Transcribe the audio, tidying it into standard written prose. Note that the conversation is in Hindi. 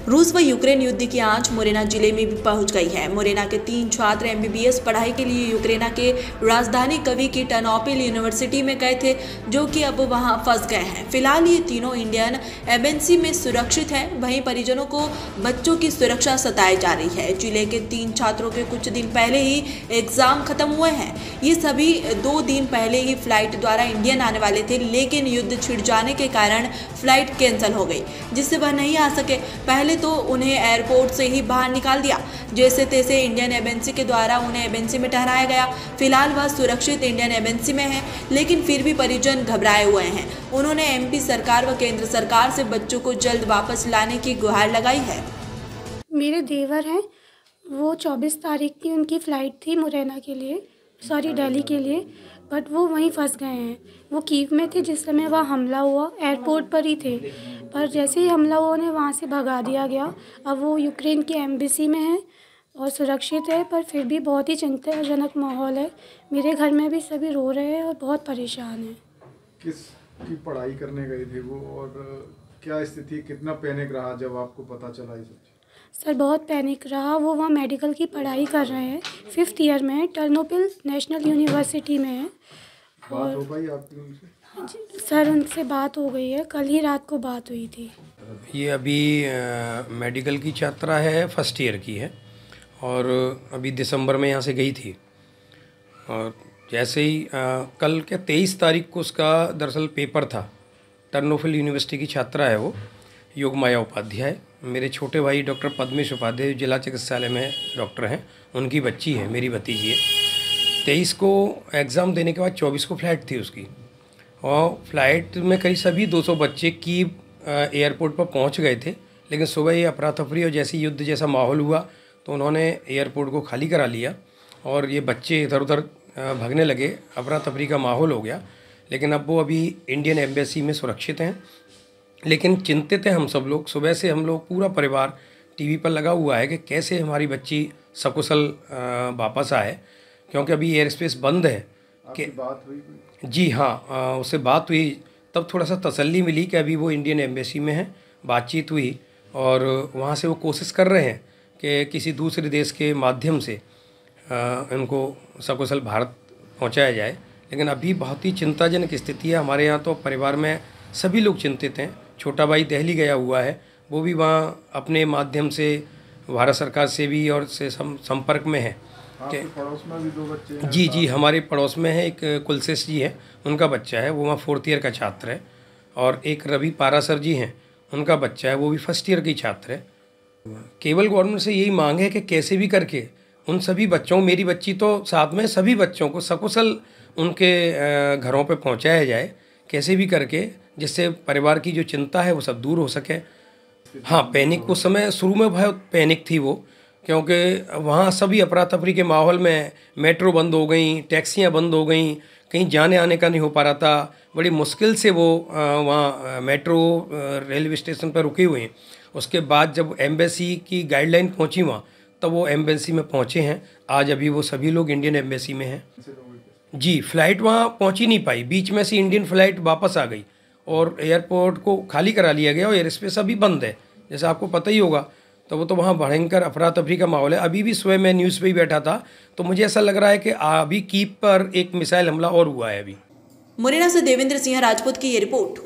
रूस व यूक्रेन युद्ध की आंच मुरैना जिले में भी पहुंच गई है। मुरैना के 3 छात्र एमबीबीएस पढ़ाई के लिए यूक्रेन के राजधानी कवी की टर्नोपिल यूनिवर्सिटी में गए थे, जो कि अब वहां फंस गए हैं। फिलहाल ये तीनों इंडियन एम्बेसी में सुरक्षित हैं। वहीं परिजनों को बच्चों की सुरक्षा सताई जा रही है। जिले के 3 छात्रों के कुछ दिन पहले ही एग्जाम खत्म हुए हैं। ये सभी 2 दिन पहले ही फ्लाइट द्वारा इंडियन आने वाले थे, लेकिन युद्ध छिड़ जाने के कारण फ्लाइट कैंसिल हो गई, जिससे वह नहीं आ सके। पहले तो उन्हें एयरपोर्ट से ही बाहर निकाल दिया। जैसे तैसे इंडियन एम्बेसी के द्वारा उन्हें एम्बेसी में ठहराया गया। फिलहाल वह सुरक्षित इंडियन एम्बेसी में है, लेकिन फिर भी परिजन घबराए हुए हैं। उन्होंने एमपी सरकार व केंद्र सरकार से बच्चों को जल्द वापस लाने की गुहार लगाई है। मेरे देवर हैं, वो 24 तारीख की उनकी फ़्लाइट थी मुरैना के लिए, दिल्ली के लिए, बट वो वहीं फंस गए हैं। वो कीव में थे जिस समय वहाँ हमला हुआ, एयरपोर्ट पर ही थे, पर जैसे ही हमला हुआ उन्हें वहाँ से भगा दिया गया। अब वो यूक्रेन की एम्बेसी में है और सुरक्षित है, पर फिर भी बहुत ही चिंताजनक माहौल है। मेरे घर में भी सभी रो रहे हैं और बहुत परेशान हैं। किस की पढ़ाई करने गए थे वो, और क्या स्थिति, कितना पैनिक रहा जब आपको पता चला ये सब? सर बहुत पैनिक रहा। वो वहाँ मेडिकल की पढ़ाई कर रहे हैं, 5th ईयर में है, टर्नोपिल नेशनल यूनिवर्सिटी में है। बात हो गई आपकी उनसे? सर उनसे बात हो गई है, कल ही रात को बात हुई थी। ये अभी मेडिकल की छात्रा है, 1st ईयर की है, और अभी दिसंबर में यहाँ से गई थी। और जैसे ही कल क्या 23 तारीख को उसका दरअसल पेपर था। टर्नोपिल यूनिवर्सिटी की छात्रा है वो, योगमाया उपाध्याय। मेरे छोटे भाई डॉक्टर पद्मेश उपाध्याय जिला चिकित्सालय में डॉक्टर हैं, उनकी बच्ची है, मेरी भतीजी है। 23 को एग्ज़ाम देने के बाद 24 को फ़्लाइट थी उसकी, और फ्लाइट में करीब सभी 200 बच्चे की एयरपोर्ट पर पहुंच गए थे। लेकिन सुबह ये अफरा तफरी और जैसे युद्ध जैसा माहौल हुआ तो उन्होंने एयरपोर्ट को खाली करा लिया और ये बच्चे इधर उधर भागने लगे, अफरा तफरी का माहौल हो गया। लेकिन अब वो अभी इंडियन एम्बेसी में सुरक्षित हैं। लेकिन चिंतित हैं हम सब लोग। सुबह से हम लोग पूरा परिवार टीवी पर लगा हुआ है कि कैसे हमारी बच्ची सकुशल वापस आए, क्योंकि अभी एयर स्पेस बंद है। आपकी बात हुई? जी हाँ, उससे बात हुई, तब थोड़ा सा तसल्ली मिली कि अभी वो इंडियन एम्बेसी में है। बातचीत हुई और वहाँ से वो कोशिश कर रहे हैं कि किसी दूसरे देश के माध्यम से इनको सकुशल भारत पहुँचाया जाए। लेकिन अभी बहुत ही चिंताजनक स्थिति है हमारे यहाँ। तो परिवार में सभी लोग चिंतित हैं। छोटा भाई दिल्ली गया हुआ है, वो भी वहाँ अपने माध्यम से भारत सरकार से भी और से संपर्क में है। आपके पड़ोस में भी 2 बच्चे हैं? जी, हमारे पड़ोस में है, एक कुलशेष जी है, उनका बच्चा है, वो वहाँ 4th ईयर का छात्र है। और एक रवि पारासर जी हैं, उनका बच्चा है, वो भी 1st ईयर की छात्र है। केवल गवर्नमेंट से यही मांग है कि कैसे भी करके उन सभी बच्चों, मेरी बच्ची तो साथ में, सभी बच्चों को सकुशल उनके घरों पे पहुंचाया जाए, कैसे भी करके, जिससे परिवार की जो चिंता है वो सब दूर हो सके। हाँ, पैनिक उस समय शुरू में बहुत पैनिक थी वो, क्योंकि वहाँ सभी अफरा तफरी के माहौल में मेट्रो बंद हो गई, टैक्सियाँ बंद हो गई, कहीं जाने आने का नहीं हो पा रहा था। बड़ी मुश्किल से वो वहाँ मेट्रो रेलवे स्टेशन पर रुके हुए हैं। उसके बाद जब एम्बेसी की गाइडलाइन पहुँची वहाँ, तब वो एम्बेसी में पहुँचे हैं। आज अभी वो सभी लोग इंडियन एम्बेसी में हैं। जी, फ़्लाइट वहाँ पहुँच ही नहीं पाई, बीच में से इंडियन फ़्लाइट वापस आ गई और एयरपोर्ट को खाली करा लिया गया और एयर स्पेस अभी बंद है, जैसा आपको पता ही होगा। तो वो तो वहाँ भयंकर अफरा तफरी का माहौल है। अभी भी सुबह मैं न्यूज़ पे ही बैठा था, तो मुझे ऐसा लग रहा है कि अभी कीव पर एक मिसाइल हमला और हुआ है अभी। मुरैना से देवेंद्र सिंह राजपूत की ये रिपोर्ट।